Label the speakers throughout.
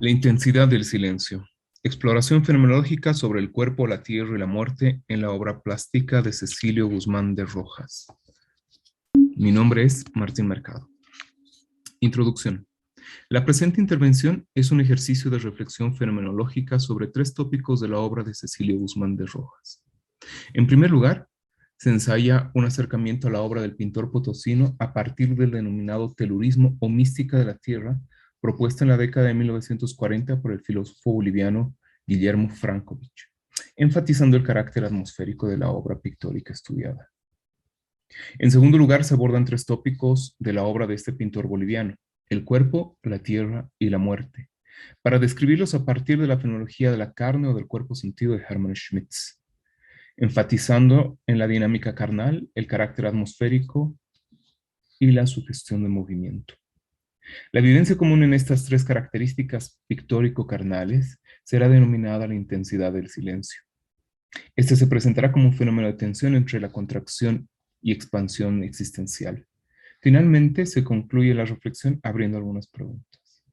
Speaker 1: La intensidad del silencio. Exploración fenomenológica sobre el cuerpo, la tierra y la muerte en la obra plástica de Cecilio Guzmán de Rojas. Mi nombre es Martín Mercado. Introducción. La presente intervención es un ejercicio de reflexión fenomenológica sobre tres tópicos de la obra de Cecilio Guzmán de Rojas. En primer lugar, se ensaya un acercamiento a la obra del pintor potosino a partir del denominado telurismo o mística de la tierra, propuesta en la década de 1940 por el filósofo boliviano Guillermo Francovich, enfatizando el carácter atmosférico de la obra pictórica estudiada. En segundo lugar, se abordan tres tópicos de la obra de este pintor boliviano: el cuerpo, la tierra y la muerte, para describirlos a partir de la fenomenología de la carne o del cuerpo sentido de Hermann Schmitz, enfatizando en la dinámica carnal, el carácter atmosférico y la sugestión de movimiento. La evidencia común en estas tres características pictórico-carnales será denominada la intensidad del silencio. Este se presentará como un fenómeno de tensión entre la contracción y expansión existencial. Finalmente, se concluye la reflexión abriendo algunas preguntas.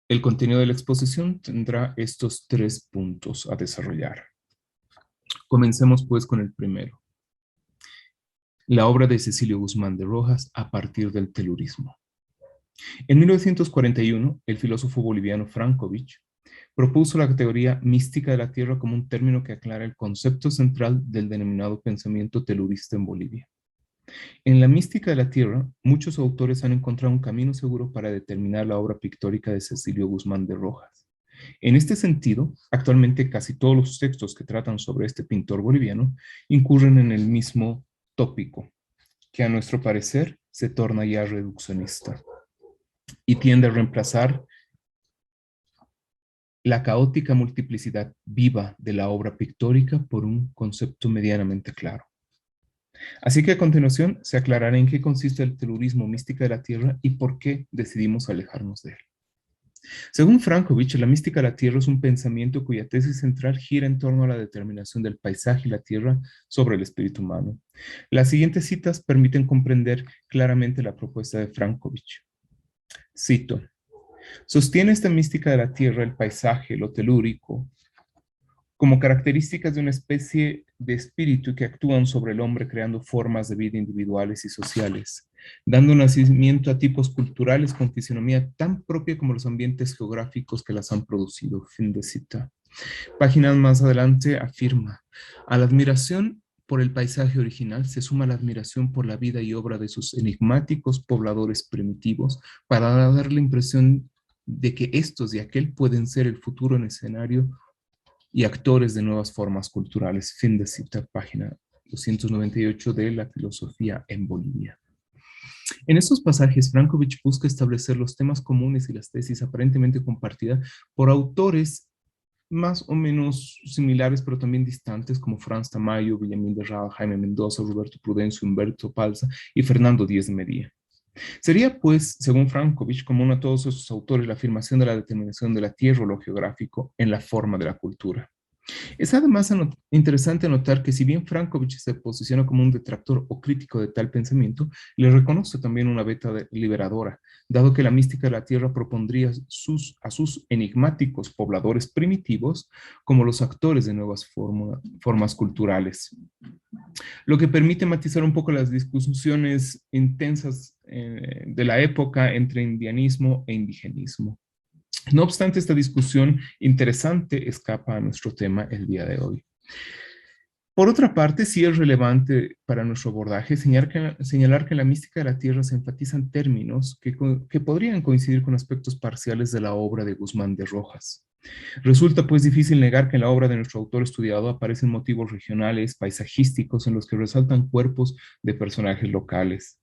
Speaker 1: El contenido de la exposición tendrá estos tres puntos a desarrollar. Comencemos pues con el primero. La obra de Cecilio Guzmán de Rojas a partir del telurismo. En 1941, el filósofo boliviano Francovich propuso la categoría mística de la tierra como un término que aclara el concepto central del denominado pensamiento telurista en Bolivia. En la mística de la tierra, muchos autores han encontrado un camino seguro para determinar la obra pictórica de Cecilio Guzmán de Rojas. En este sentido, actualmente casi todos los textos que tratan sobre este pintor boliviano incurren en el mismo tópico, que a nuestro parecer se torna ya reduccionista y tiende a reemplazar la caótica multiplicidad viva de la obra pictórica por un concepto medianamente claro. Así que a continuación se aclarará en qué consiste el telurismo mística de la tierra y por qué decidimos alejarnos de él. Según Francovich, la mística de la tierra es un pensamiento cuya tesis central gira en torno a la determinación del paisaje y la tierra sobre el espíritu humano. Las siguientes citas permiten comprender claramente la propuesta de Francovich. Cito: sostiene esta mística de la tierra, el paisaje, lo telúrico, como características de una especie de espíritu que actúan sobre el hombre creando formas de vida individuales y sociales, dando nacimiento a tipos culturales con fisionomía tan propia como los ambientes geográficos que las han producido. Fin de cita. Páginas más adelante afirma: a la admiración por el paisaje original se suma la admiración por la vida y obra de sus enigmáticos pobladores primitivos para dar la impresión de que estos y aquel pueden ser el futuro en escenario y actores de nuevas formas culturales. Fin de cita, página 298 de La filosofía en Bolivia. En estos pasajes, Francovich busca establecer los temas comunes y las tesis aparentemente compartidas por autores más o menos similares, pero también distantes, como Franz Tamayo, Villamil de Rao, Jaime Mendoza, Roberto Prudencio, Humberto Palza y Fernando Díez de Medía. Sería, pues, según Francovich, común a todos esos autores la afirmación de la determinación de la tierra o lo geográfico en la forma de la cultura. Es además interesante notar que si bien Francovich se posiciona como un detractor o crítico de tal pensamiento, le reconoce también una beta liberadora, dado que la mística de la tierra propondría a sus enigmáticos pobladores primitivos como los actores de nuevas formas culturales, lo que permite matizar un poco las discusiones intensas de la época entre indianismo e indigenismo. No obstante, esta discusión interesante escapa a nuestro tema el día de hoy. Por otra parte, sí es relevante para nuestro abordaje señalar que en la mística de la tierra se enfatizan términos que podrían coincidir con aspectos parciales de la obra de Guzmán de Rojas. Resulta pues difícil negar que en la obra de nuestro autor estudiado aparecen motivos regionales, paisajísticos, en los que resaltan cuerpos de personajes locales.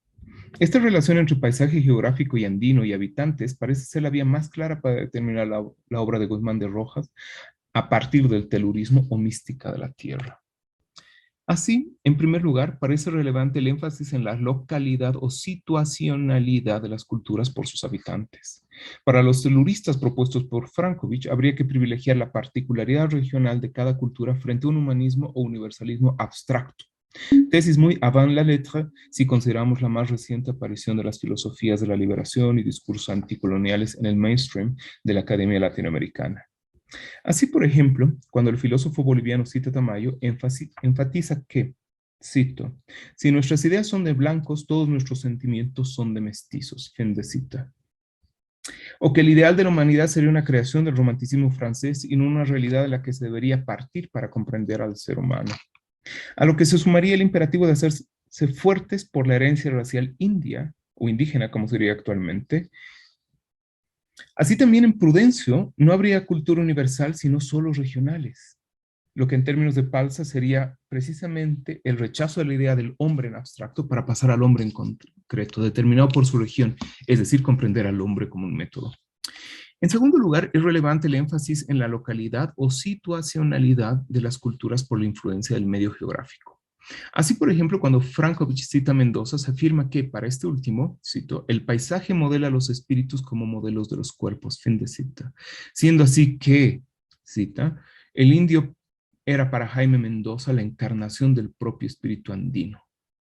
Speaker 1: Esta relación entre paisaje geográfico y andino y habitantes parece ser la vía más clara para determinar la obra de Guzmán de Rojas a partir del telurismo o mística de la tierra. Así, en primer lugar, parece relevante el énfasis en la localidad o situacionalidad de las culturas por sus habitantes. Para los teluristas propuestos por Francovich, habría que privilegiar la particularidad regional de cada cultura frente a un humanismo o universalismo abstracto. Tesis muy avant la lettre si consideramos la más reciente aparición de las filosofías de la liberación y discursos anticoloniales en el mainstream de la academia latinoamericana. Así, por ejemplo, cuando el filósofo boliviano Cita Tamayo enfatiza que, cito, si nuestras ideas son de blancos, todos nuestros sentimientos son de mestizos, fin de cita. O que el ideal de la humanidad sería una creación del romanticismo francés y no una realidad de la que se debería partir para comprender al ser humano. A lo que se sumaría el imperativo de hacerse fuertes por la herencia racial india o indígena, como sería actualmente. Así también en Prudencio no habría cultura universal, sino solo regionales, lo que en términos de Palsa sería precisamente el rechazo de la idea del hombre en abstracto para pasar al hombre en concreto, determinado por su región, es decir, comprender al hombre como un método. En segundo lugar, es relevante el énfasis en la localidad o situacionalidad de las culturas por la influencia del medio geográfico. Así, por ejemplo, cuando Frankovich cita a Mendoza, se afirma que, para este último, cito, el paisaje modela a los espíritus como modelos de los cuerpos, fin de cita. Siendo así que, cita, el indio era para Jaime Mendoza la encarnación del propio espíritu andino.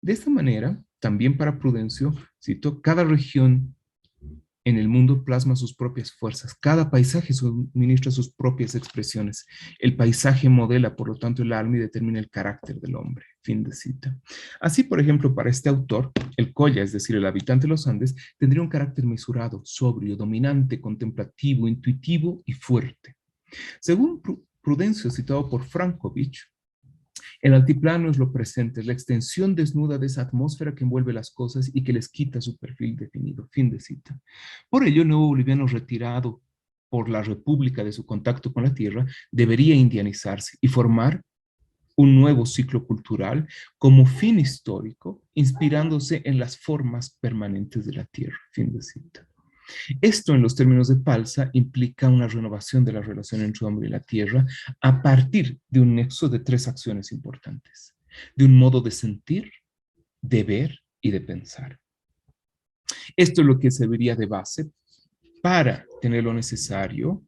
Speaker 1: De esta manera, también para Prudencio, cito, cada región en el mundo plasma sus propias fuerzas. Cada paisaje suministra sus propias expresiones. El paisaje modela, por lo tanto, el alma y determina el carácter del hombre. Fin de cita. Así, por ejemplo, para este autor, el Colla, es decir, el habitante de los Andes, tendría un carácter mesurado, sobrio, dominante, contemplativo, intuitivo y fuerte. Según Prudencio, citado por Frankovich, el altiplano es lo presente, es la extensión desnuda de esa atmósfera que envuelve las cosas y que les quita su perfil definido. Fin de cita. Por ello, el nuevo boliviano retirado por la república de su contacto con la tierra debería indianizarse y formar un nuevo ciclo cultural como fin histórico, inspirándose en las formas permanentes de la tierra. Fin de cita. Esto, en los términos de Palsa, implica una renovación de la relación entre el hombre y la tierra a partir de un nexo de tres acciones importantes, de un modo de sentir, de ver y de pensar. Esto es lo que serviría de base para tener lo necesario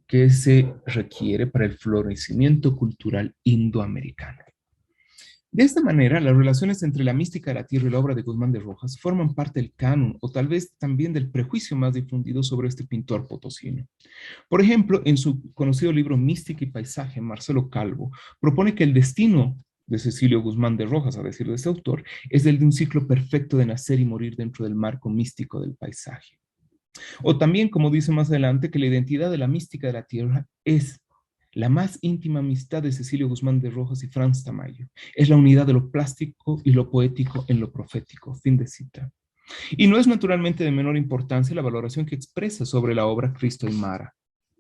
Speaker 1: que se requiere para el florecimiento cultural indoamericano. De esta manera, las relaciones entre la mística de la tierra y la obra de Guzmán de Rojas forman parte del canon o tal vez también del prejuicio más difundido sobre este pintor potosino. Por ejemplo, en su conocido libro Mística y Paisaje, Marcelo Calvo propone que el destino de Cecilio Guzmán de Rojas, a decir de este autor, es el de un ciclo perfecto de nacer y morir dentro del marco místico del paisaje. O también, como dice más adelante, que la identidad de la mística de la tierra es la más íntima amistad de Cecilio Guzmán de Rojas y Franz Tamayo. Es la unidad de lo plástico y lo poético en lo profético. Fin de cita. Y no es naturalmente de menor importancia la valoración que expresa sobre la obra Cristo y Mara.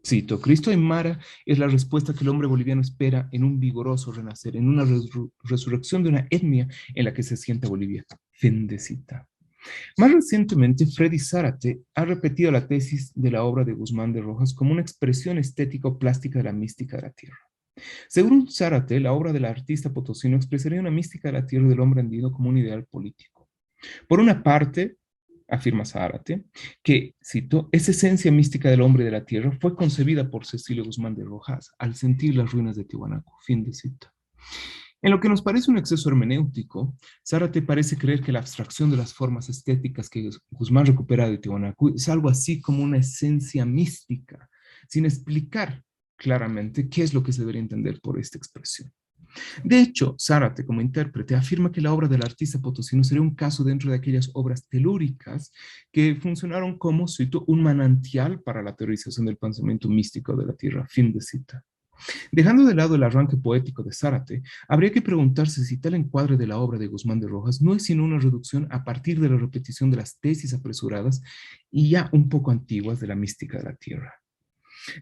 Speaker 1: Cito, Cristo y Mara es la respuesta que el hombre boliviano espera en un vigoroso renacer, en una resurrección de una etnia en la que se sienta Bolivia. Fin de cita. Más recientemente, Freddy Zárate ha repetido la tesis de la obra de Guzmán de Rojas como una expresión estética o plástica de la mística de la tierra. Según Zárate, la obra del artista potosino expresaría una mística de la tierra y del hombre andino como un ideal político. Por una parte, afirma Zárate, que, cito, esa esencia mística del hombre y de la tierra fue concebida por Cecilio Guzmán de Rojas al sentir las ruinas de Tiwanaku. Fin de cita. En lo que nos parece un exceso hermenéutico, Zárate parece creer que la abstracción de las formas estéticas que Guzmán recupera de Tiwanaku es algo así como una esencia mística, sin explicar claramente qué es lo que se debería entender por esta expresión. De hecho, Zárate, como intérprete, afirma que la obra del artista potosino sería un caso dentro de aquellas obras telúricas que funcionaron como, cito, un manantial para la teorización del pensamiento místico de la tierra. Fin de cita. Dejando de lado el arranque poético de Zárate, habría que preguntarse si tal encuadre de la obra de Guzmán de Rojas no es sino una reducción a partir de la repetición de las tesis apresuradas y ya un poco antiguas de la mística de la tierra.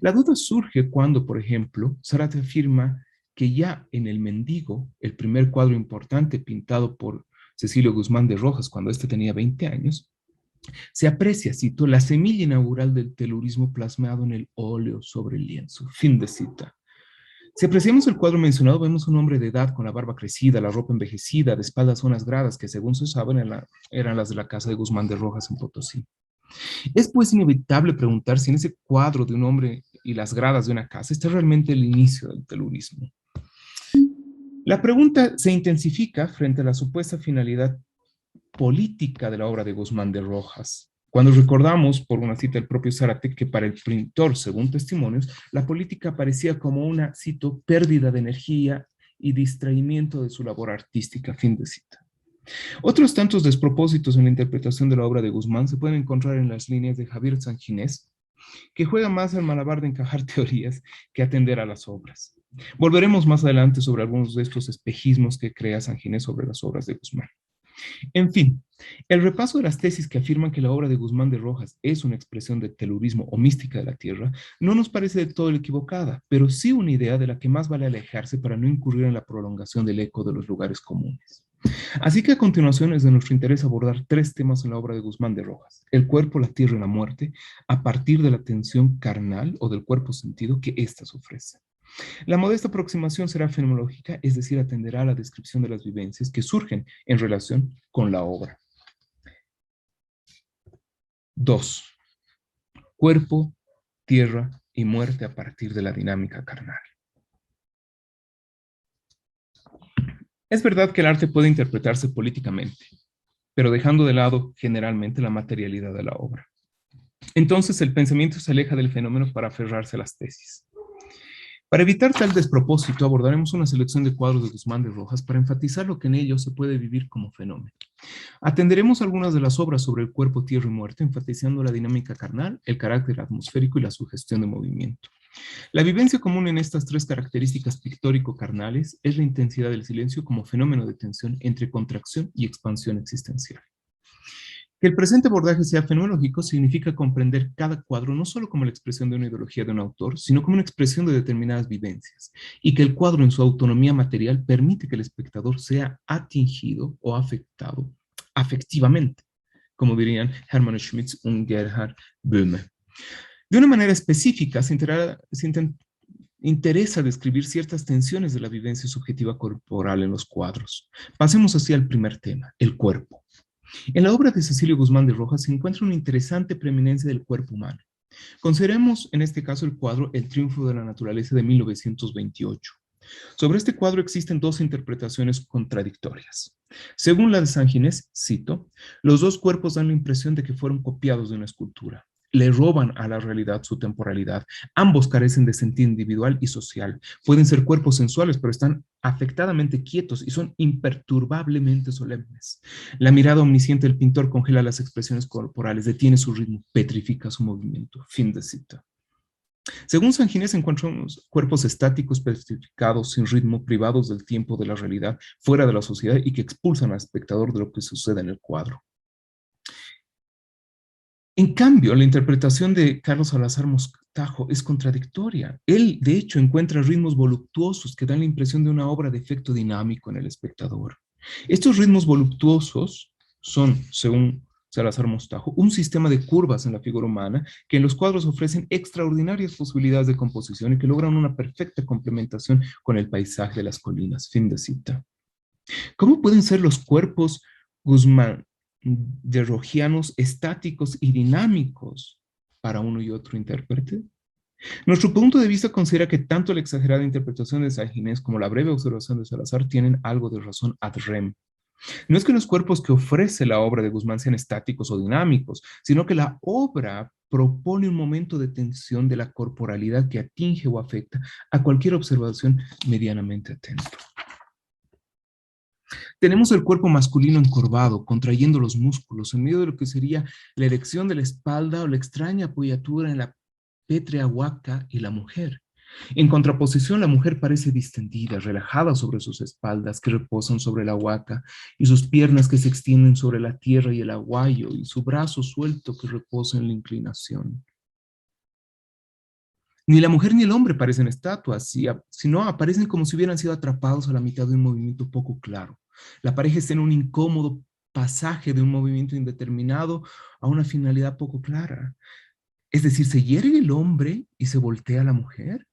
Speaker 1: La duda surge cuando, por ejemplo, Zárate afirma que ya en El Mendigo, el primer cuadro importante pintado por Cecilio Guzmán de Rojas cuando éste tenía 20 años, se aprecia, cito, la semilla inaugural del telurismo plasmado en el óleo sobre el lienzo. Fin de cita. Si apreciamos el cuadro mencionado, vemos un hombre de edad con la barba crecida, la ropa envejecida, de espaldas unas gradas que, según se sabe, eran las de la casa de Guzmán de Rojas en Potosí. Es pues inevitable preguntar si en ese cuadro de un hombre y las gradas de una casa está realmente el inicio del telurismo. La pregunta se intensifica frente a la supuesta finalidad política de la obra de Guzmán de Rojas. Cuando recordamos, por una cita del propio Zárate, que para el pintor, según testimonios, la política parecía como una, cito, pérdida de energía y distraimiento de su labor artística, fin de cita. Otros tantos despropósitos en la interpretación de la obra de Guzmán se pueden encontrar en las líneas de Javier Sanginés, que juega más al malabar de encajar teorías que atender a las obras. Volveremos más adelante sobre algunos de estos espejismos que crea Sanginés sobre las obras de Guzmán. En fin, el repaso de las tesis que afirman que la obra de Guzmán de Rojas es una expresión de telurismo o mística de la tierra no nos parece del todo equivocada, pero sí una idea de la que más vale alejarse para no incurrir en la prolongación del eco de los lugares comunes. Así que a continuación es de nuestro interés abordar tres temas en la obra de Guzmán de Rojas: el cuerpo, la tierra y la muerte, a partir de la tensión carnal o del cuerpo sentido que éstas ofrecen. La modesta aproximación será fenomenológica, es decir, atenderá a la descripción de las vivencias que surgen en relación con la obra. 2. Cuerpo, tierra y muerte a partir de la dinámica carnal. Es verdad que el arte puede interpretarse políticamente, pero dejando de lado generalmente la materialidad de la obra. Entonces el pensamiento se aleja del fenómeno para aferrarse a las tesis. Para evitar tal despropósito, abordaremos una selección de cuadros de Guzmán de Rojas para enfatizar lo que en ellos se puede vivir como fenómeno. Atenderemos algunas de las obras sobre el cuerpo, tierra y muerte, enfatizando la dinámica carnal, el carácter atmosférico y la sugestión de movimiento. La vivencia común en estas tres características pictórico-carnales es la intensidad del silencio como fenómeno de tensión entre contracción y expansión existencial. Que el presente abordaje sea fenomenológico significa comprender cada cuadro no solo como la expresión de una ideología de un autor, sino como una expresión de determinadas vivencias, y que el cuadro en su autonomía material permite que el espectador sea atingido o afectado afectivamente, como dirían Hermann Schmitz y Gerhard Böhme. De una manera específica, interesa describir ciertas tensiones de la vivencia subjetiva corporal en los cuadros. Pasemos así al primer tema, el cuerpo. En la obra de Cecilio Guzmán de Rojas se encuentra una interesante preeminencia del cuerpo humano. Consideremos en este caso el cuadro El triunfo de la naturaleza de 1928. Sobre este cuadro existen dos interpretaciones contradictorias. Según la de Sanginés, cito, los dos cuerpos dan la impresión de que fueron copiados de una escultura. Le roban a la realidad su temporalidad. Ambos carecen de sentido individual y social. Pueden ser cuerpos sensuales, pero están afectadamente quietos y son imperturbablemente solemnes. La mirada omnisciente del pintor congela las expresiones corporales, detiene su ritmo, petrifica su movimiento. Fin de cita. Según Sanginés, encontramos cuerpos estáticos, petrificados, sin ritmo, privados del tiempo, de la realidad, fuera de la sociedad y que expulsan al espectador de lo que sucede en el cuadro. En cambio, la interpretación de Carlos Salazar Mostajo es contradictoria. Él, de hecho, encuentra ritmos voluptuosos que dan la impresión de una obra de efecto dinámico en el espectador. Estos ritmos voluptuosos son, según Salazar Mostajo, un sistema de curvas en la figura humana que en los cuadros ofrecen extraordinarias posibilidades de composición y que logran una perfecta complementación con el paisaje de las colinas. Fin de cita. ¿Cómo pueden ser los cuerpos Guzmán de rogianos estáticos y dinámicos para uno y otro intérprete? Nuestro punto de vista considera que tanto la exagerada interpretación de Sanginés como la breve observación de Salazar tienen algo de razón ad rem. No es que los cuerpos que ofrece la obra de Guzmán sean estáticos o dinámicos, sino que la obra propone un momento de tensión de la corporalidad que atinge o afecta a cualquier observación medianamente atenta. Tenemos el cuerpo masculino encorvado, contrayendo los músculos, en medio de lo que sería la erección de la espalda o la extraña apoyatura en la pétrea huaca y la mujer. En contraposición, la mujer parece distendida, relajada sobre sus espaldas que reposan sobre la huaca y sus piernas que se extienden sobre la tierra y el aguayo y su brazo suelto que reposa en la inclinación. Ni la mujer ni el hombre parecen estatuas, sino aparecen como si hubieran sido atrapados a la mitad de un movimiento poco claro. La pareja está en un incómodo pasaje de un movimiento indeterminado a una finalidad poco clara. Es decir, se yergue el hombre y se voltea la mujer.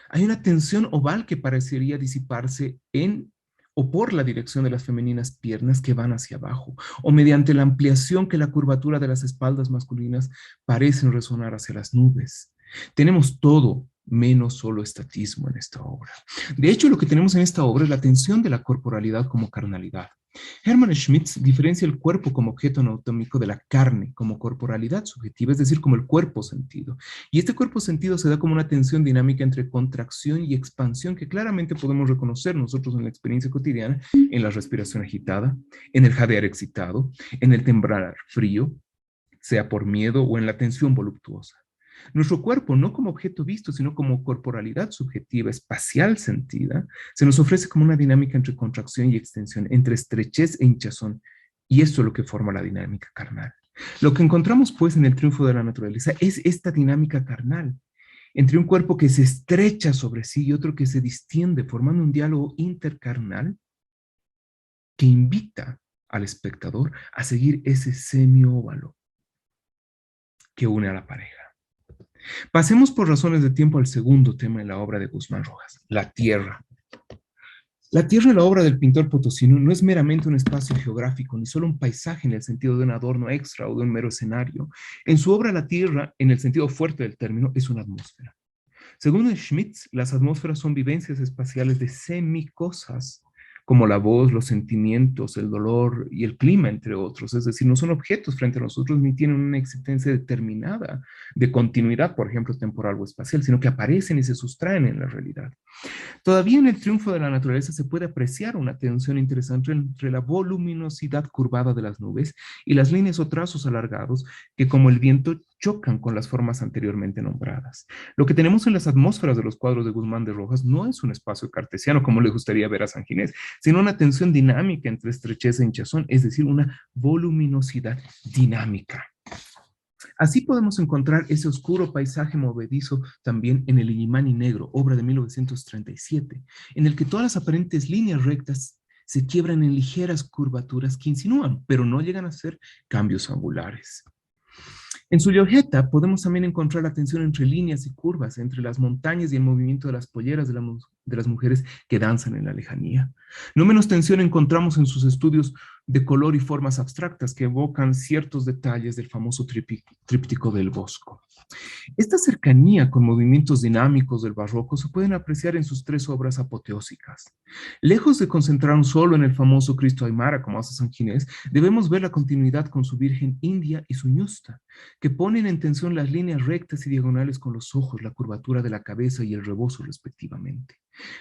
Speaker 1: Hay una tensión oval que parecería disiparse en o por la dirección de las femeninas piernas que van hacia abajo, o mediante la ampliación que la curvatura de las espaldas masculinas parecen resonar hacia las nubes. Tenemos todo menos solo estatismo en esta obra. De hecho, lo que tenemos en esta obra es la tensión de la corporalidad como carnalidad. Hermann Schmitz diferencia el cuerpo como objeto anatómico de la carne como corporalidad subjetiva, es decir, como el cuerpo sentido. Y este cuerpo sentido se da como una tensión dinámica entre contracción y expansión que claramente podemos reconocer nosotros en la experiencia cotidiana, en la respiración agitada, en el jadear excitado, en el temblar frío, sea por miedo o en la tensión voluptuosa. Nuestro cuerpo, no como objeto visto, sino como corporalidad subjetiva, espacial sentida, se nos ofrece como una dinámica entre contracción y extensión, entre estrechez e hinchazón. Y esto es lo que forma la dinámica carnal. Lo que encontramos, pues, en el triunfo de la naturaleza es esta dinámica carnal, entre un cuerpo que se estrecha sobre sí y otro que se distiende, formando un diálogo intercarnal que invita al espectador a seguir ese semióvalo que une a la pareja. Pasemos por razones de tiempo al segundo tema de la obra de Guzmán Rojas, la tierra. La tierra en la obra del pintor potosino no es meramente un espacio geográfico, ni solo un paisaje en el sentido de un adorno extra o de un mero escenario. En su obra, la tierra, en el sentido fuerte del término, es una atmósfera. Según Schmitz, las atmósferas son vivencias espaciales de semicosas, como la voz, los sentimientos, el dolor y el clima, entre otros. Es decir, no son objetos frente a nosotros ni tienen una existencia determinada de continuidad, por ejemplo, temporal o espacial, sino que aparecen y se sustraen en la realidad. Todavía en el triunfo de la naturaleza se puede apreciar una tensión interesante entre la voluminosidad curvada de las nubes y las líneas o trazos alargados que, como el viento, chocan con las formas anteriormente nombradas. Lo que tenemos en las atmósferas de los cuadros de Guzmán de Rojas no es un espacio cartesiano como le gustaría ver a San Ginés, sino una tensión dinámica entre estrechez e hinchazón, es decir, una voluminosidad dinámica. Así podemos encontrar ese oscuro paisaje movedizo también en El Illimani Negro, obra de 1937, en el que todas las aparentes líneas rectas se quiebran en ligeras curvaturas que insinúan, pero no llegan a ser cambios angulares. En su Giorgietta podemos también encontrar la tensión entre líneas y curvas, entre las montañas y el movimiento de las polleras de las mujeres que danzan en la lejanía. No menos tensión encontramos en sus estudios de color y formas abstractas que evocan ciertos detalles del famoso tríptico del Bosco. Esta cercanía con movimientos dinámicos del barroco se pueden apreciar en sus tres obras apoteósicas. Lejos de concentrarnos solo en el famoso Cristo Aymara, como hace San Ginés, debemos ver la continuidad con su Virgen India y su Ñusta, que ponen en tensión las líneas rectas y diagonales con los ojos, la curvatura de la cabeza y el rebozo respectivamente.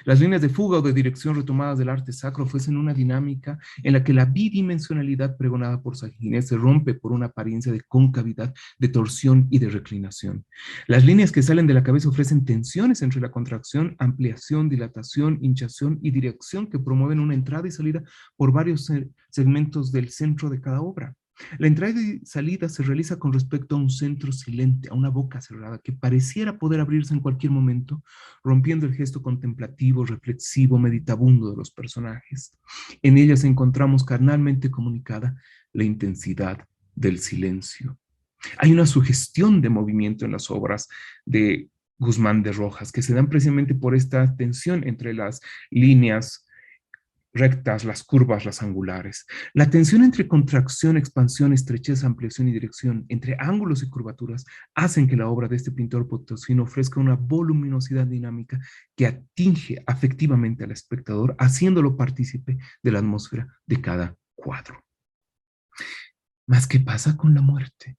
Speaker 1: Las líneas de fuga o de dirección retomadas del arte sacro fuesen una dinámica en la que la bidimensionalidad pregonada por San Ginés se rompe por una apariencia de concavidad, de torsión y de reclinación. Las líneas que salen de la cabeza ofrecen tensiones entre la contracción, ampliación, dilatación, hinchación y dirección que promueven una entrada y salida por varios segmentos del centro de cada obra. La entrada y salida se realiza con respecto a un centro silente, a una boca cerrada que pareciera poder abrirse en cualquier momento, rompiendo el gesto contemplativo, reflexivo, meditabundo de los personajes. En ellas encontramos carnalmente comunicada la intensidad del silencio. Hay una sugestión de movimiento en las obras de Guzmán de Rojas que se dan precisamente por esta tensión entre las líneas rectas, las curvas, las angulares. La tensión entre contracción, expansión, estrechez, ampliación y dirección, entre ángulos y curvaturas, hacen que la obra de este pintor potosino ofrezca una voluminosidad dinámica que atinge afectivamente al espectador, haciéndolo partícipe de la atmósfera de cada cuadro. Mas, ¿qué pasa con la muerte?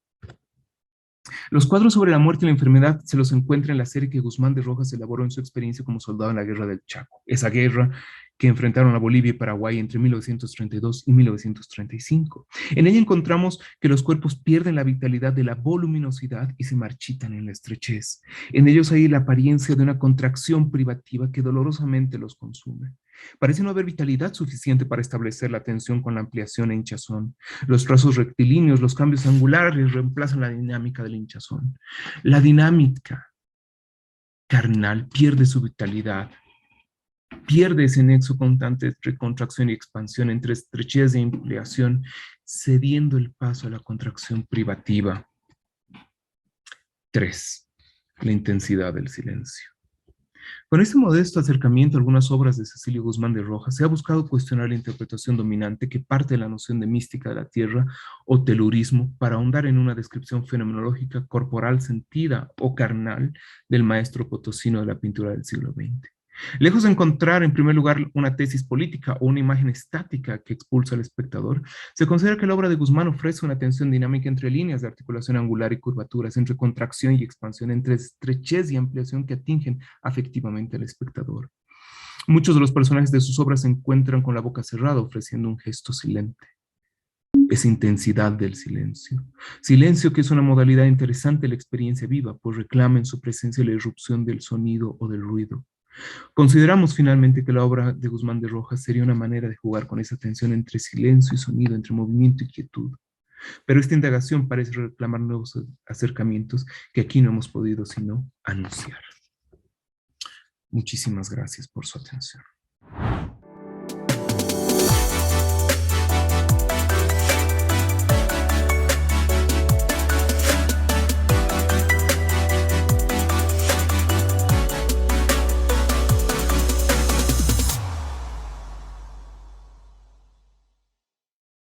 Speaker 1: Los cuadros sobre la muerte y la enfermedad se los encuentra en la serie que Guzmán de Rojas elaboró en su experiencia como soldado en la Guerra del Chaco. Esa guerra que enfrentaron a Bolivia y Paraguay entre 1932 y 1935. En ella encontramos que los cuerpos pierden la vitalidad de la voluminosidad y se marchitan en la estrechez. En ellos hay la apariencia de una contracción privativa que dolorosamente los consume. Parece no haber vitalidad suficiente para establecer la tensión con la ampliación e hinchazón. Los trazos rectilíneos, los cambios angulares reemplazan la dinámica del hinchazón. La dinámica carnal pierde su vitalidad, pierde ese nexo constante entre contracción y expansión, entre estrechez e ampliación, cediendo el paso a la contracción privativa. 3. La intensidad del silencio. Con este modesto acercamiento a algunas obras de Cecilio Guzmán de Rojas, se ha buscado cuestionar la interpretación dominante que parte de la noción de mística de la tierra o telurismo para ahondar en una descripción fenomenológica corporal sentida o carnal del maestro potosino de la pintura del siglo XX. Lejos de encontrar, en primer lugar, una tesis política o una imagen estática que expulsa al espectador, se considera que la obra de Guzmán ofrece una tensión dinámica entre líneas de articulación angular y curvaturas, entre contracción y expansión, entre estrechez y ampliación que atingen afectivamente al espectador. Muchos de los personajes de sus obras se encuentran con la boca cerrada, ofreciendo un gesto silente. Esa intensidad del silencio. Silencio que es una modalidad interesante de la experiencia viva, pues reclama en su presencia la irrupción del sonido o del ruido. Consideramos finalmente que la obra de Guzmán de Rojas sería una manera de jugar con esa tensión entre silencio y sonido, entre movimiento y quietud. Pero esta indagación parece reclamar nuevos acercamientos que aquí no hemos podido sino anunciar. Muchísimas gracias por su atención.